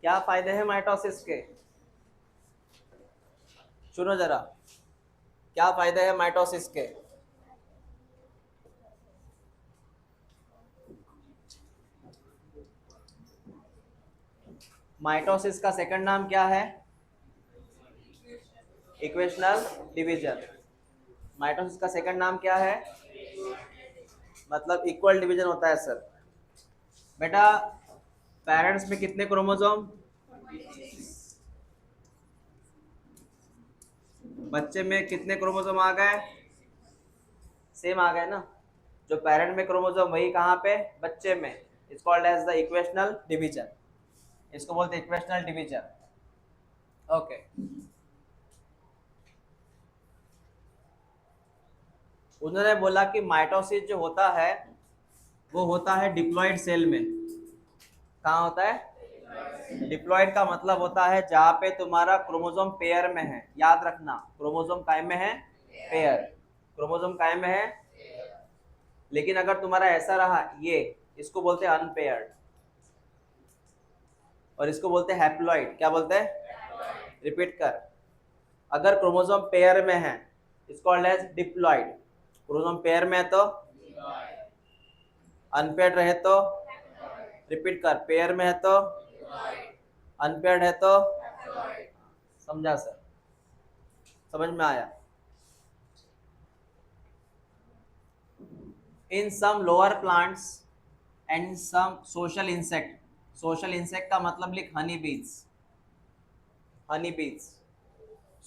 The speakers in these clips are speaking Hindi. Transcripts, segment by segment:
क्या फायदे हैं माइटोसिस के? सुनो जरा, क्या फायदे हैं माइटोसिस के? माइटोसिस का सेकंड नाम क्या है? Equational division. माइटोसिस का सेकंड नाम क्या है? मतलब इक्वल डिवीजन होता है सर। बेटा, पेरेंट्स में कितने क्रोमोसोम? बच्चे में कितने क्रोमोसोम आ गए? सेम आ गए ना। जो पेरेंट में क्रोमोसोम वही कहाँ पे? बच्चे में। It's called as the equational division. इसको बोलते हैं इक्वेशनल डिवीजन। ओके। उन्होंने बोला कि माइटोसिस जो होता है वो होता है डिप्लॉइड सेल में। कहाँ होता है? डिप्लॉइड का मतलब होता है जहाँ पे तुम्हारा क्रोमोसोम पेयर में है। याद रखना, क्रोमोसोम काय में है? पेयर। क्रोमोसोम काय में है? लेकिन अगर तुम्हारा ऐसा रहा ये, इसको बोलते हैं अनपेयर्ड। और इसको बोलते हैं हैप्लॉइड। क्या बोलते हैं? रिपीट कर। अगर क्रोमोसोम पेयर में है it's called as diploid. Chromosome pair में है तो? अनपेयर्ड रहे तो? रिपीट कर, पेयर में है तो? अनपेयर्ड है तो? समझा सर? समझ में आया? In some lower plants and some social insect. Social insect का मतलब लिख हनी बीज। हनी बीज।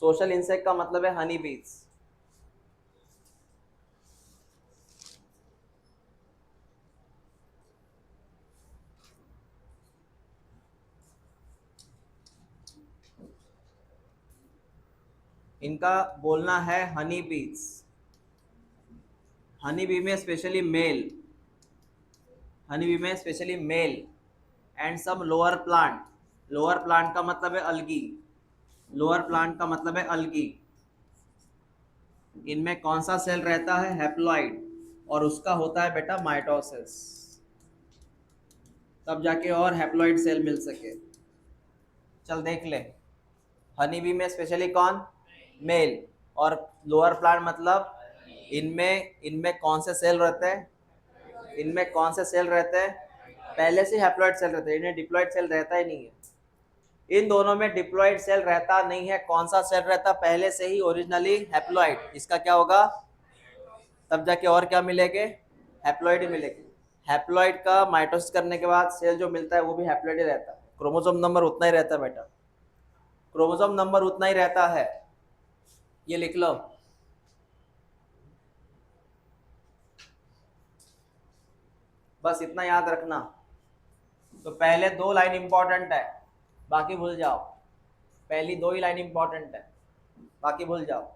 सोशल इंसेक्ट का मतलब है हनी बीज। इनका बोलना है हनी बीज। हनी बी में स्पेशली मेल। हनी बी में specially male and some lower plant. Lower plant का मतलब है अलगी। लोअर प्लांट का मतलब है अलगी। इनमें कौन सा सेल रहता है? हैप्लॉइड। और उसका होता है बेटा माइटोसिस। तब जाके और हैप्लॉइड सेल मिल सके। चल देख ले। हनी बी में स्पेशली कौन? मेल। और लोअर प्लांट मतलब इनमें इनमें कौन से सेल रहते हैं? इनमें कौन से सेल रहते हैं? पहले से हैप्लॉइड सेल रहते हैं। इन्हें डिप्लॉइड सेल रहता ही नहीं है। इन दोनों में डिप्लॉइड सेल रहता नहीं है। कौन सा सेल रहता पहले से ही? Originally haploid. इसका क्या होगा? तब जाके और क्या मिलेंगे? हैप्लॉइड ही मिलेंगे। हैप्लॉइड का माइटोसिस करने के बाद सेल जो मिलता है वो भी हैप्लॉइड ही रहता है। क्रोमोसोम नंबर उतना ही रहता है बेटा। क्रोमोसोम नंबर उतना ही रहता है। ये लिख लो। बस इतना याद रखना। तो पहले दो लाइन इंपॉर्टेंट है, बाकी भूल जाओ। पहली दो ही लाइन इंपॉर्टेंट है, बाकी भूल जाओ।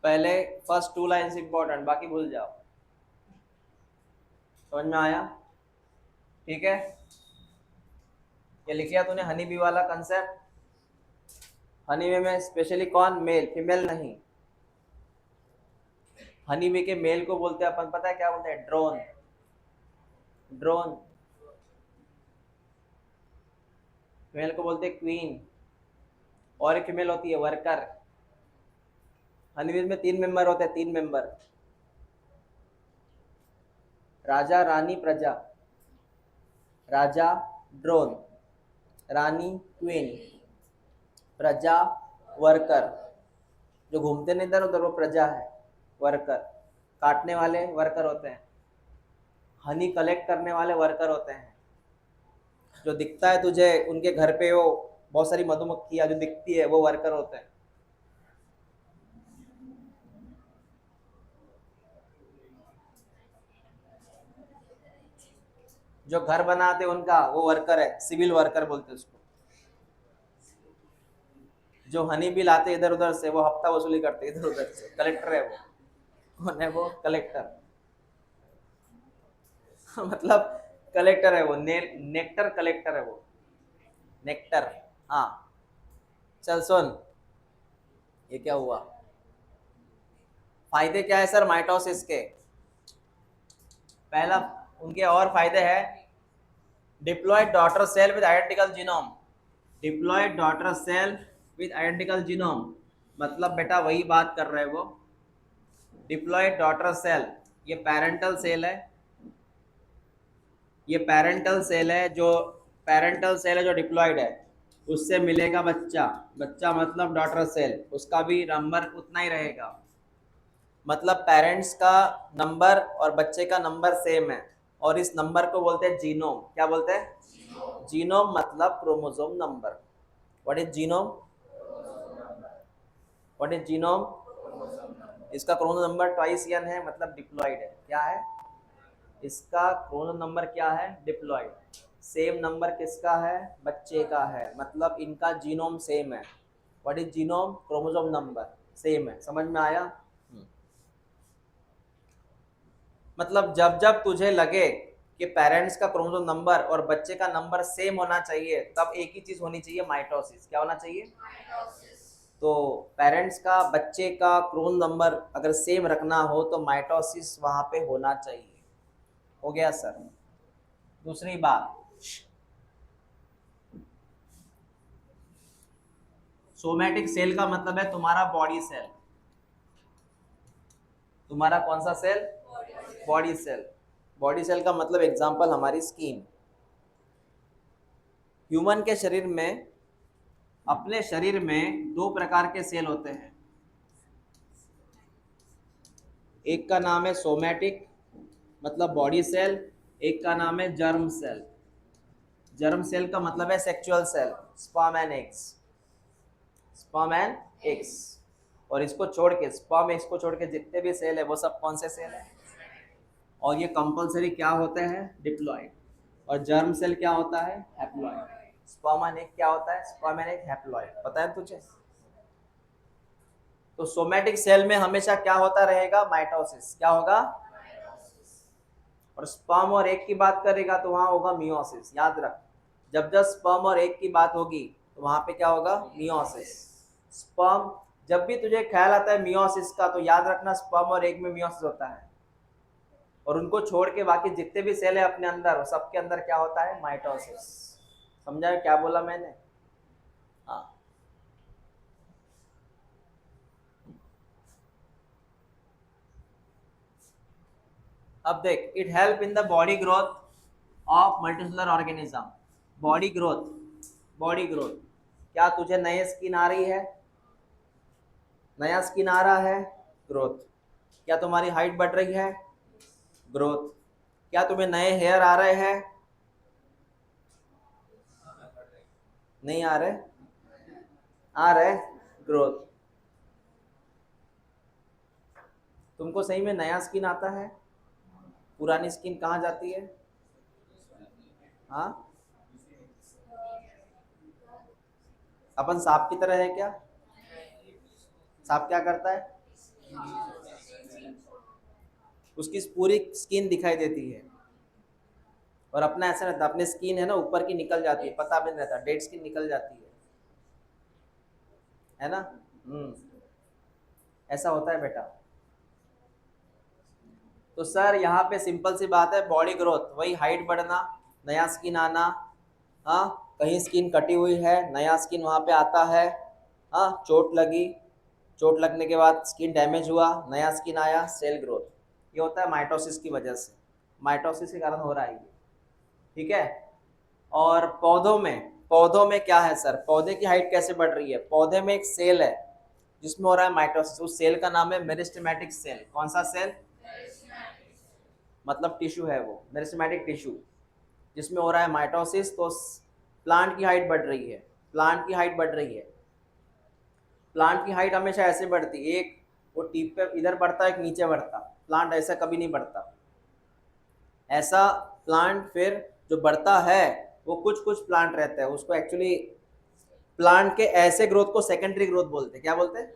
पहले फर्स्ट टू लाइन्स इंपॉर्टेंट, बाकी भूल जाओ। समझ में आया? ठीक है। ये लिख लिया तूने हनी बी वाला कंसेप्ट। हनी बी में स्पेशली कौन? मेल, फीमेल नहीं। हनी बी के मेल को बोलते हैं अपन, पता है क्या बोलते हैं? ड्रोन। ड्रोन। फीमेल को बोलते हैं क्वीन। और एक फीमेल होती है वर्कर। हनी बी में 3 मेंबर होते हैं, 3 मेंबर। राजा, रानी, प्रजा। राजा ड्रोन, रानी क्वीन, प्रजा वर्कर। जो घूमते नहीं इधर उधर वो प्रजा है, वर्कर। काटने वाले वर्कर होते हैं। हनी कलेक्ट करने वाले वर्कर होते हैं। जो दिखता है तुझे उनके घर पे वो बहुत सारी मधुमक्खियां जो दिखती है वो वर्कर होते हैं। जो घर बनाते उनका वो वर्कर है, सिविल वर्कर बोलते हैं उसको। जो हनी बिल आते इधर उधर से वो हफ्ता वसूली करते इधर उधर से, कलेक्टर है वो। कौन है वो? कलेक्टर। मतलब कलेक्टर है वो, नेक्टर कलेक्टर है वो, नेक्टर। हाँ चल सुन, ये क्या हुआ? फायदे क्या है सर माइटोसिस के? पहला उनके और फायदे हैं, diploid daughter cell with identical genome. Diploid daughter cell with identical genome मतलब बेटा वही बात कर रहे हैं वो। डिप्लॉयड डॉटर सेल, ये पेरेंटल सेल है, ये पेरेंटल सेल है, जो पेरेंटल सेल है जो डिप्लॉयड है, उससे मिलेगा बच्चा। बच्चा मतलब डॉटर सेल, उसका भी नंबर उतना ही रहेगा। मतलब पेरेंट्स का नंबर और बच्चे का नंबर सेम है, और इस नंबर को बोलते हैं जीनोम। क्या बोलते हैं? जीनोम मतलब chromosome number. What is genome? What is genome? इसका क्रोमोसोम नंबर ट्वाइस एन है, मतलब डिप्लॉयड है। क्या है इसका क्रोमोसोम नंबर? क्या है? डिप्लॉयड। सेम नंबर किसका है? बच्चे का है, मतलब इनका जीनोम सेम है। What is genome? Chromosome number same है। समझ में आया? मतलब जब जब तुझे लगे कि पेरेंट्स का क्रोमोसोम नंबर और बच्चे का नंबर सेम होना चाहिए, तब एक ही चीज होनी चाहिए, माइटोसिस। क्या होना चाहिए? तो पेरेंट्स का बच्चे का क्रोमोसोम नंबर अगर सेम रखना हो तो माइटोसिस वहां पे होना चाहिए। हो गया सर? दूसरी बात, सोमैटिक सेल का मतलब है तुम्हारा बॉडी सेल। तुम्हारा कौन सा cell? Body cell. Body cell का मतलब एग्जांपल हमारी स्किन। ह्यूमन के शरीर में, अपने शरीर में दो प्रकार के सेल होते हैं। एक का नाम है सोमैटिक मतलब बॉडी सेल, एक का नाम है जर्म सेल। जर्म सेल का मतलब है sexual cell, sperm and eggs. Sperm and eggs. और इसको छोड़ के, स्पर्म एग्स को छोड़ के जितने भी सेल है वो सब कौन से सेल है? और ये कंपलसरी क्या होते हैं? डिप्लॉयड। और जर्म सेल क्या होता है? हैप्लॉयड। स्पर्म एंड एग क्या होता है? Sperm and egg haploid. पता है तुझे? तो सोमैटिक सेल में हमेशा क्या होता रहेगा? माइटोसिस। क्या होगा? और स्पर्म और एग की बात करेगा तो वहां होगा मियोसिस। याद रख, जब जब स्पर्म और एग की बात होगी तो वहां पे क्या होगा? मियोसिस। स्पर्म, जब भी तुझे ख्याल आता है मियोसिस का, तो याद रखना स्पर्म और एग में मियोसिस होता है, और उनको छोड़ के बाकी जितने भी सेल है अपने अंदर, सबके अंदर क्या होता है? माइटोसिस। समझा क्या बोला मैंने? हाँ। अब देख, it help in the body growth of multicellular organism. Body growth, body growth. क्या तुझे नए स्किन आ रही है? नया स्किन आ रहा है? ग्रोथ। क्या तुम्हारी हाइट बढ़ रही है? ग्रोथ। क्या तुम्हें नए हेयर आ रहे हैं? नहीं आ रहे? आ रहे? ग्रोथ। तुमको सही में नया स्किन आता है? पुरानी स्किन कहाँ जाती है? हाँ, अपन सांप की तरह है क्या? सांप क्या करता है? उसकी पूरी स्किन दिखाई देती है, और अपना ऐसा रहता है, अपनी स्किन है ना ऊपर की निकल जाती है, पता भी नहीं रहता, डेड स्किन निकल जाती है ना? ऐसा होता है बेटा। तो सर यहाँ पे सिंपल सी बात है, बॉडी ग्रोथ वही हाइट बढ़ना, नया स्किन आना। हाँ, कहीं स्किन कटी हुई है, नया स्किन वहाँ पे आता है। हाँ, चोट लगी, चोट लगने के बाद स्किन डैमेज हुआ, नया स्किन आया, सेल ग्रोथ। ये होता है माइटोसिस की वजह से, माइटोसिस के कारण हो रहा है ये। ठीक है? और पौधों में क्या है सर? पौधे की हाइट कैसे बढ़ रही है? पौधे में एक सेल है जिसमें हो रहा है माइटोसिस, उस सेल का नाम है मेरिस्टेमेटिक सेल। कौन सा सेल? मतलब टिश्यू है वो, मेरिस्टेमेटिक टिश्यू, जिसमें हो रहा है माइटोसिस। तो प्लांट की हाइट बढ़ रही है, प्लांट की हाइट बढ़ रही है। प्लांट की हाइट हमेशा ऐसे बढ़ती है, एक वो टीप पे इधर बढ़ता है, एक नीचे बढ़ता। प्लांट ऐसा कभी नहीं बढ़ता। ऐसा प्लांट फिर जो बढ़ता है, वो कुछ कुछ प्लांट रहता है, उसको एक्चुअली प्लांट के ऐसे ग्रोथ को सेकेंडरी ग्रोथ बोलते हैं। क्या बोलते हैं?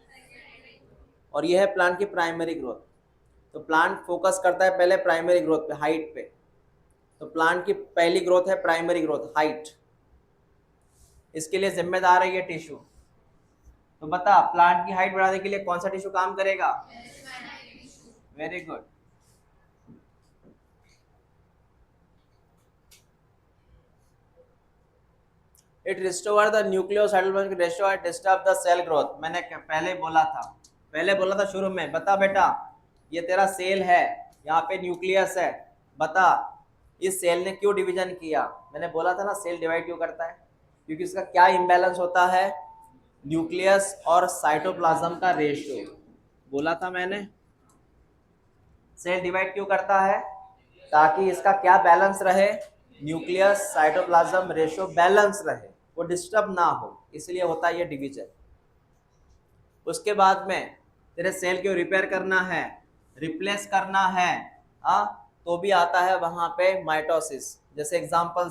और ये है प्लांट की प्राइमरी ग्रोथ। तो प्लांट फोकस करता है पहले प्राइमरी ग्रोथ पे, हाइट पे। तो प्लांट की पहली ग्रोथ है प्राइमरी ग्रोथ, हाइट। इसके लिए जिम्मेदार है ये टिश्यू। तो बता प्लांट की हाइट बढ़ाने के लिए कौन सा टिश्यू काम करेगा? Very good. It restore the nucleosidal ratio, disturb the cell growth. मैंने पहले बोला था शुरू में। बता बेटा, ये तेरा सेल है, यहाँ पे न्यूक्लियस है। बता इस सेल ने क्यों डिवीजन किया? मैंने बोला था ना सेल डिवाइड क्यों करता है, क्योंकि इसका क्या इम्बैलेंस होता है? न्यूक्लियस और साइटोप्लाज्म का रेशियो। बोला था मैंने। सेल डिवाइड क्यों करता है? ताकि इसका क्या बैलेंस रहे? न्यूक्लियस साइटोप्लाज्म रेशियो बैलेंस रहे, वो डिस्टर्ब ना हो, इसलिए होता है ये डिवीजन। उसके बाद में तेरे सेल को रिपेयर करना है, रिप्लेस करना है, तो भी आता है वहां पे माइटोसिस। जैसे एग्जांपल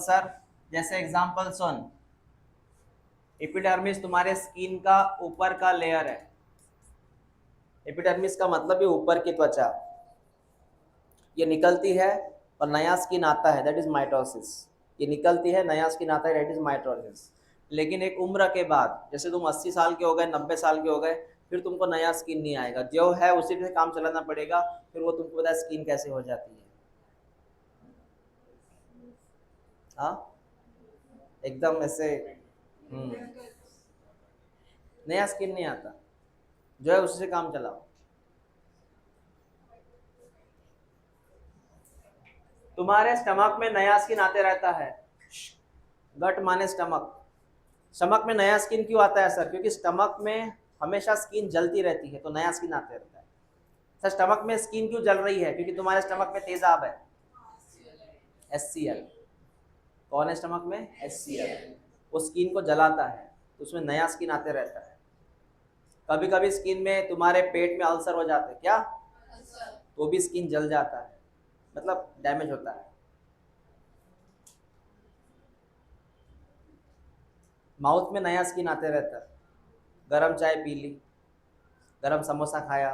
सुन। एपिडर्मिस तुम्हारे स्किन का ऊपर का लेयर है। एपिडर्मिस का मतलब ये ऊपर की त्वचा, ये निकलती है और नया स्किन आता है, दैट इज माइटोसिस। ये निकलती है, नया स्किन आता है, दैट इज माइटोसिस। लेकिन एक उम्र के बाद, जैसे तुम 80 साल के हो गए, 90 साल के हो गए, फिर तुमको नया स्किन नहीं आएगा, जो है उसी से काम चलाना पड़ेगा। फिर वो तुमको पता है स्किन कैसे हो जाती है। हाँ, एकदम ऐसे नया स्किन नहीं आता, जो है उसी से काम चलाओ। तुम्हारे स्टमक में नया स्किन आते रहता है। गट माने स्टमक। स्टमक में नया स्किन क्यों आता है सर? क्योंकि स्टमक में हमेशा स्किन जलती रहती है, तो नया स्किन आते रहता है। सर स्टमक में स्किन क्यों जल रही है? क्योंकि तुम्हारे स्टमक में तेजाब है, HCl। कौन है स्टमक में? HCl। वो स्किन को जलाता है, तो उसमें नया स्किन आते रहता है। कभी कभी स्किन में तुम्हारे पेट में अल्सर हो जाते हैं, क्या? तो भी स्किन जल जाता है, मतलब डैमेज होता है। माउथ में नया स्किन आते रहता है। गरम चाय पी ली, गरम समोसा खाया,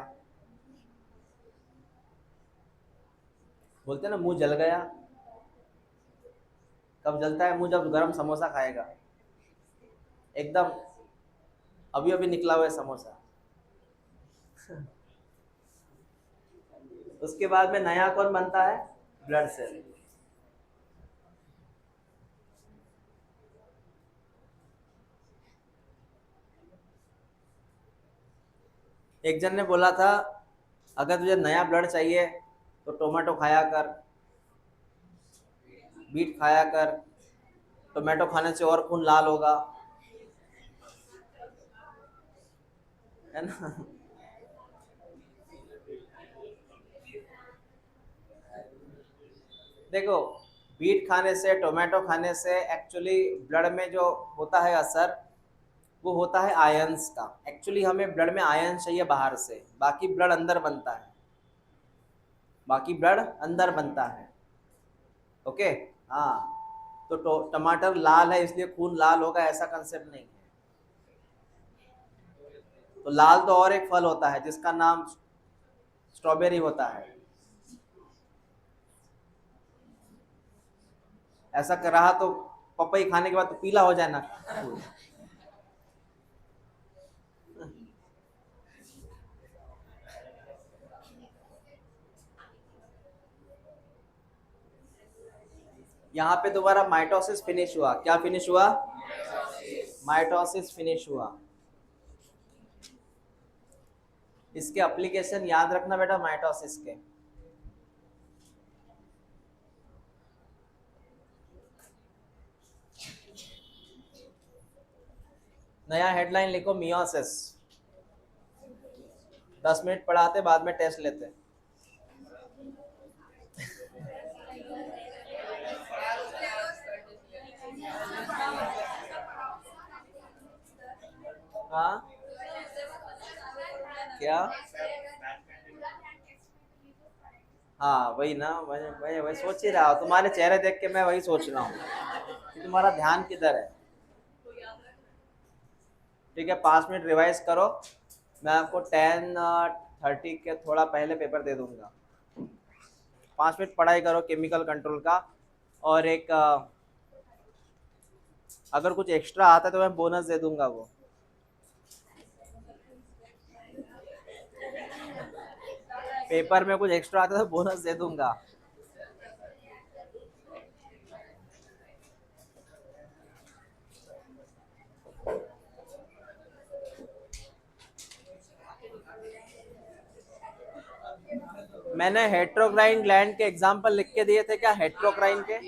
बोलते हैं ना मुंह जल गया। कब जलता है मुंह? जब गरम समोसा खाएगा, एकदम अभी अभी निकला हुआ है समोसा। उसके बाद में नया कौन बनता है? Blood cell. एक जन ने बोला था अगर तुझे नया ब्लड चाहिए तो टोमेटो खाया कर, बीट खाया कर। टोमेटो खाने से और खून लाल होगा, है ना? देखो, बीट खाने से, टोमेटो खाने से एक्चुअली ब्लड में जो होता है असर, वो होता है आयंस का। एक्चुअली हमें ब्लड में आयन चाहिए बाहर से, बाकी ब्लड अंदर बनता है, बाकी ब्लड अंदर बनता है। ओके। हाँ, तो टमाटर लाल है इसलिए खून लाल होगा, ऐसा कंसेप्ट नहीं है। तो लाल तो और एक फल होता है जिसका नाम स्ट्रॉबेरी होता है। ऐसा कर रहा तो पपई खाने के बाद तो पीला हो जाए ना। यहाँ पे दोबारा माइटोसिस फिनिश हुआ। क्या फिनिश हुआ? माइटोसिस फिनिश हुआ। इसके एप्लीकेशन याद रखना बेटा माइटोसिस के। नया हेडलाइन लिखो, मियोसिस। 10 मिनट पढ़ाते, बाद में टेस्ट लेते। हाँ क्या? हाँ वही ना, मैं वही सोच ही रहा हूँ, तुम्हारे चेहरे देख के मैं वही सोच रहा हूँ कि तुम्हारा ध्यान किधर है। ठीक है, 5 मिनट रिवाइज करो। मैं आपको 10:30 के थोड़ा पहले पेपर दे दूंगा। 5 मिनट पढ़ाई करो केमिकल कंट्रोल का। और एक अगर कुछ एक्स्ट्रा आता है तो मैं बोनस दे दूंगा वो। पेपर में कुछ एक्स्ट्रा आता है तो बोनस दे दूंगा। मैंने हेट्रोक्राइन ग्लैंड के एग्जाम्पल लिख के दिए थे क्या, हेट्रोक्राइन के?